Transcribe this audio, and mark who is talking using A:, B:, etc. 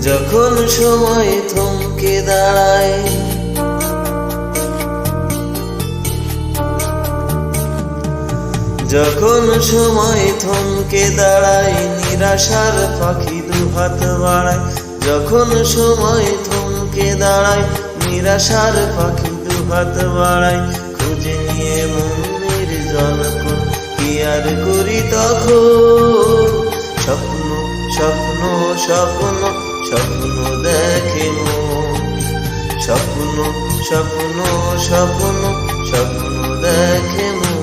A: যখন সময় থমকে দাঁড়ায়, যখন সময় থমকে দাঁড়ায়, নিরাশার পাখি দুহাত বাড়ায়। যখন সময় থমকে দাঁড়ায়, নিরাশার পাখি দুহাত বাড়ায়। খুঁজে নিয়ে মনের জলকণ কি আর করি তখন? স্বপ্ন স্বপ্ন স্বপ্ন স্বপ্ন দেখে মন, স্বপ্ন স্বপ্ন স্বপ্ন স্বপ্ন দেখে মন।